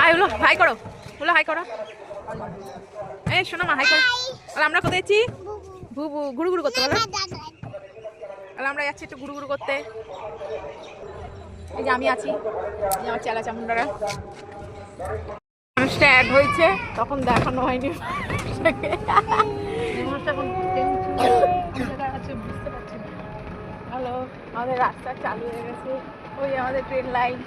High বলো, high করো, বলো হাই করো। এই শোনো মা, হাই করো। তাহলে আমরা কোথায় যাচ্ছি? ঘুরু ঘুরু করতে বলো। তাহলে আমরা যাচ্ছি একটু ঘুরু ঘুরু করতে। এই যে আমি আছি, আমার চেলা চামুন্ডারা। মানুষটা অ্যাড হয়েছে, তখন দেখানো হয়নি। হ্যালো, আমাদের রাস্তা চালু হয়ে গেছে। ওই আমাদের ট্রেন লাইন।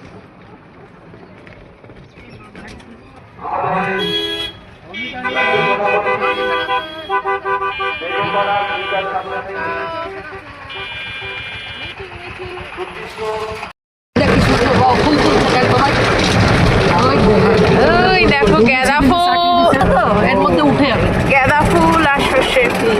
ওই দেখো গাঁদা ফুল, এর মধ্যে উঠে যাবে গাঁদা ফুল আর সর্ষের ফুল।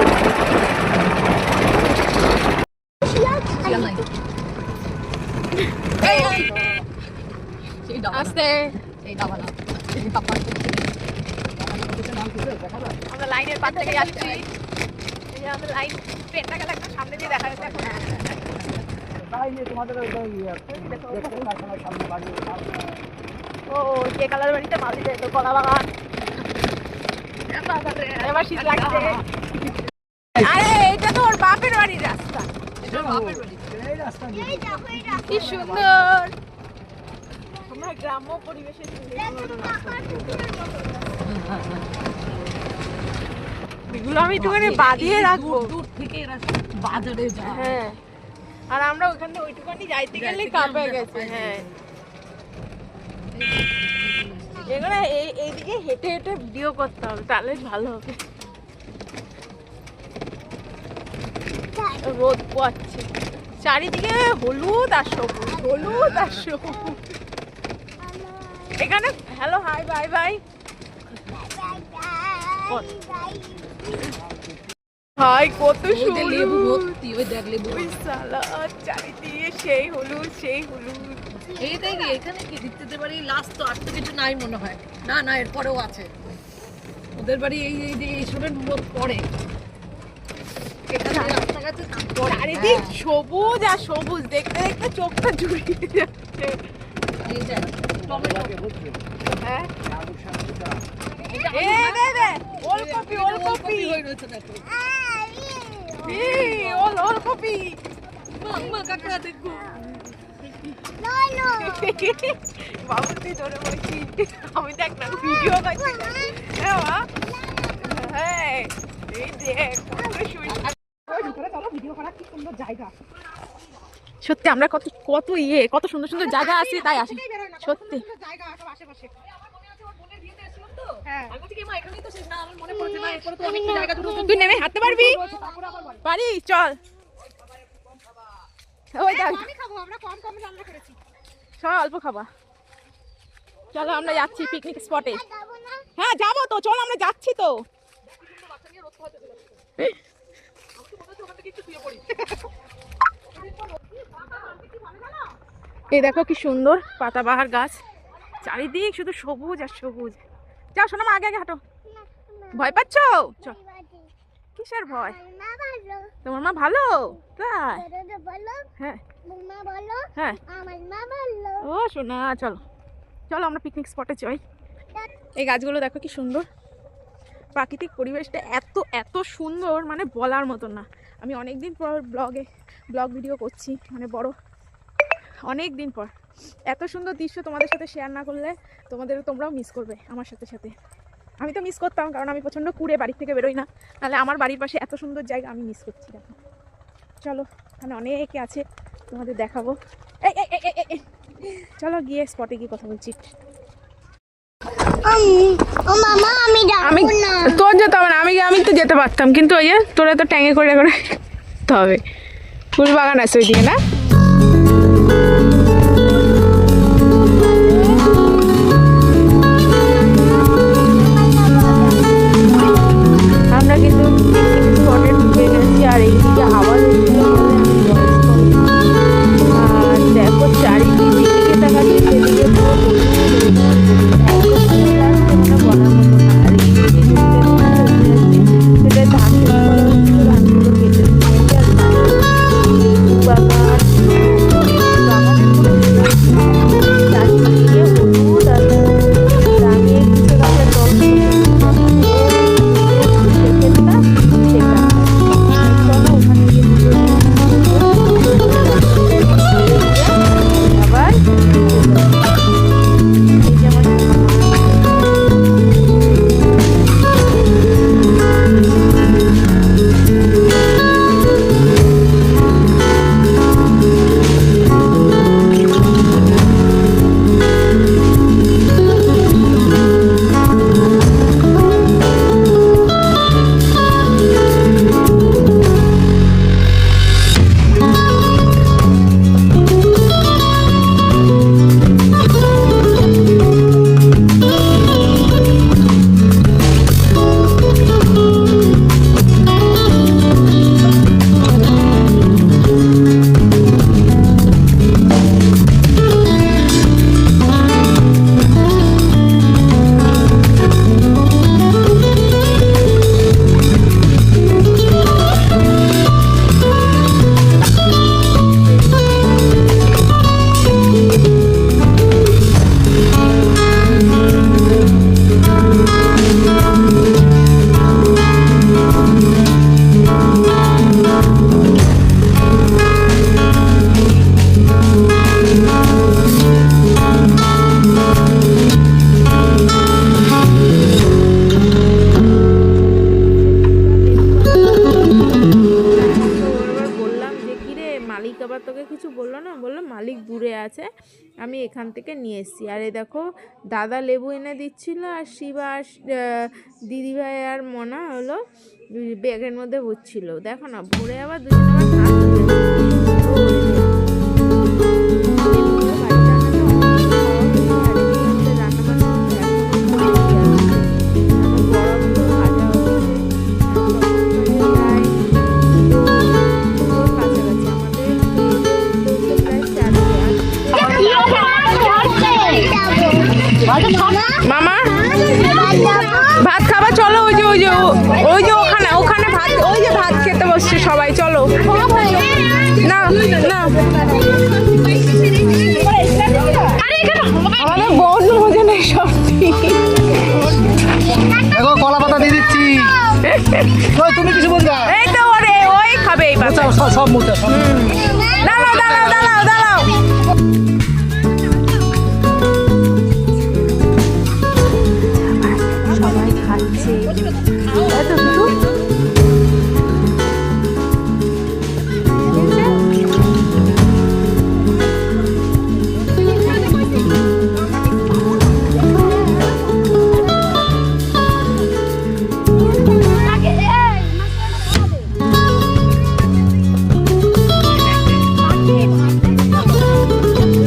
আস্তে আমরা লাইনের পাশ থেকে যাচ্ছি। আমাদের লাইন ট্রেনটা গেলে একটু সামনে দিয়ে দেখা যাচ্ছে। ও কে কালার বাড়িতে মাল দিতে তো কলা বাগান। এবার শীত লাগছে। আরে এটা তো ওর বাপের বাড়ির রাস্তা। কি সুন্দর আমরা গ্রাম্য পরিবেশে। এগুলো আমি একটুখানি বাঁধিয়ে রাখবো, দূর থেকে এরা বাজারে যায়। হ্যাঁ, আর আমরা ওখানে ওইটুখানি যাইতে গেলে কাঁপে গেছে। হ্যাঁ, এগুলো এইদিকে হেঁটে হেঁটে ভিডিও করতে হবে, তাহলে ভালো হবে। রোদ পোয়াচ্ছে চারিদিকে, হলুদ আর সবুজ, হলুদ আর সবুজ। এখানে hello hi bye bye. Hi কত সুন্দর চারিদিকে, সেই হলুদ সেই হলুদ। এই দেখি এখানে কি দিতে পারি, লাস্ট তো আর তো কিছু নাই মনে হয়। না না, এরপরেও আছে ওদের বাড়ি। এই যে এইসবের পরে চারিদিক সবুজ আর সবুজ, দেখতে দেখতে চোখটা জুড়িয়ে যাচ্ছে। এই যে টমেটো, হ্যাঁ ওলকপি, ওলকপি ওলকপি। আম্মা কাকা দেখো, বাবুতি ধরে বলছি আমি, দেখ না ভিডিও করছি। হ্যাঁ এই দেখ ভিডিও করা, কি সুন্দর জায়গা। সত্যি আমরা কত কত কত সুন্দর সুন্দর জায়গা আছে, তাই আসি সত্যি। তুই নেমে হাঁটতে পারবি? পারি, চল। সব অল্প খাবা। চলো আমরা যাচ্ছি পিকনিক স্পটে। হ্যাঁ যাবো তো, চল আমরা যাচ্ছি তো। এই দেখো কি সুন্দর পাতাবাহার গাছ, চারিদিক শুধু সবুজ আর সবুজ। যাও শোনো মা, আগে আগে হাঁটো। ভয় পাচ্ছ? চল। কিসের ভয়? তোমার মা ভালো, তাই? হ্যাঁ হ্যাঁ, ও শোনা। চলো চলো আমরা পিকনিক স্পটে যাই। এই গাছগুলো দেখো কি সুন্দর, প্রাকৃতিক পরিবেশটা এত এত সুন্দর, মানে বলার মতো না। আমি অনেক দিন পর ব্লগ ভিডিও করছি, মানে বড় অনেক দিন পর। এত সুন্দর দৃশ্য তোমাদের সাথে শেয়ার না করলে তোমরাও মিস করবে আমার সাথে সাথে। আমি তো মিস করতাম, কারণ আমি প্রচণ্ড কুড়ে বাড়ি থেকে বেরোই না। তাহলে আমার বাড়ির পাশে এত সুন্দর জায়গা আমি মিস করছি। দেখো চলো, এখানে অনেকে আছে, তোমাদের দেখাবো। চলো গিয়ে স্পটে গিয়ে কথা বলছি। তোর যেতে হবে না, আমি তো যেতে পারতাম, কিন্তু ওই তোরা তো ট্যাঙ্গে করে করে হবে। ফুল বাগান আছে ওইদিকে না? আমরা কিন্তু স্পটে ঢুকে গেছি, আর এইদিকে আওয়াজ হচ্ছিল। আর দেখো চারিদিকে তাকাচ্ছি, সেদিকে ধান ধানগুলো কেটে বাগান আমি এখান থেকে নিয়ে এসেছি। আর এই দেখো দাদা লেবু এনে দিচ্ছিল, আর শিবা আর দিদিভাই আর মনা হলো ব্যাগের মধ্যে ভরছিল। দেখো না, ভরে আবার দুজন আবার হাত মামা ভাত খাবা, চলো। ওই যে ওই যে ওই যে ওখানে ওখানে ভাত, ওই যে ভাত খেতে বসছে সবাই, চলো না না। আমাদের বন্ধ বোঝে না সব। দেখো কলা পাতা দিয়ে দিচ্ছি। তুমি কিছু বলবা? এই তো ওরে ওই খাবে এই পাতা সব মোটা সব। দাঁড়াও দাঁড়াও দাঁড়াও দাঁড়াও। সবাই খাচ্ছে এত দুধ।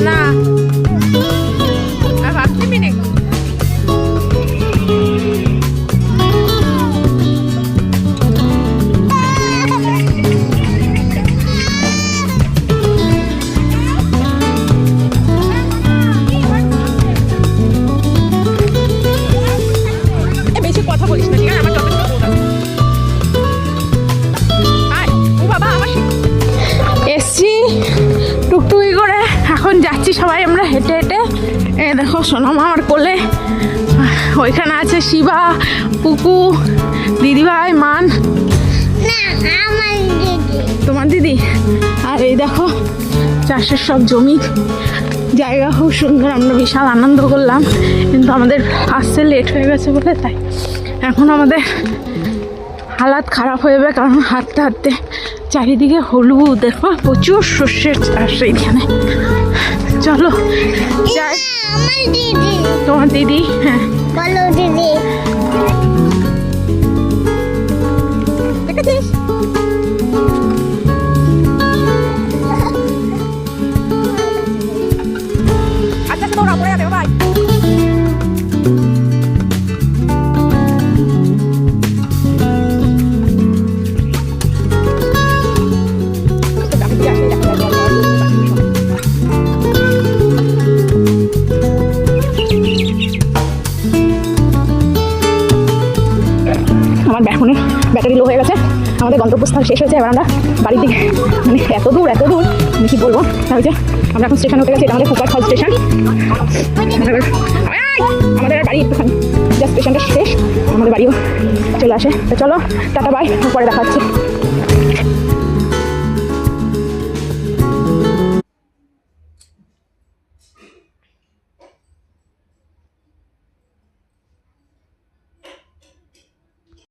না আর ভাত নিবি নাকি? বেশি কথা বলিস না, ঠিক আছে? আমার যথেষ্ট বোধ আছে। আয়, ও বাবা আমার এসছি টুকটুকি করে, এখন যাচ্ছি সবাই আমরা হেঁটে হেঁটে। এ দেখো সোনামা আমার কোলে, ওইখানে আছে শিবা, পুকু, দিদিভাই, মান, তোমার দিদি। আর এই দেখো চাষের সব জমি, জায়গা খুব সুন্দর। আমরা বিশাল আনন্দ করলাম, কিন্তু আমাদের আসতে লেট হয়ে গেছে বলে তাই এখন আমাদের হালাত খারাপ হয়ে যাবে, কারণ হাঁটতে হাঁটতে চারিদিকে হলুদ, দেখো প্রচুর শস্যের চাষ এইখানে। চলো যাই। তোমার দিদি? হ্যাঁ বলো দিদি। দেখেছিস আচ্ছা তোমরা পড়ে যাবে ভাই। আমার ফোনের ব্যাটারি লো হয়ে গেছে, আমাদের গন্তব্যস্থল শেষ হয়েছে। এবার আমরা বাড়ির দিকে, মানে এত দূর আমি কি বলবো। হয়েছে আমরা এখন স্টেশন হতে গেছি, এটা আমাদের ফুকার ফল স্টেশন। আমাদের বাড়ি একটুখানি, যা স্টেশনটা শেষ আমাদের বাড়িও চলে আসে। তো চলো টাটা বাই, পরে দেখা হচ্ছে।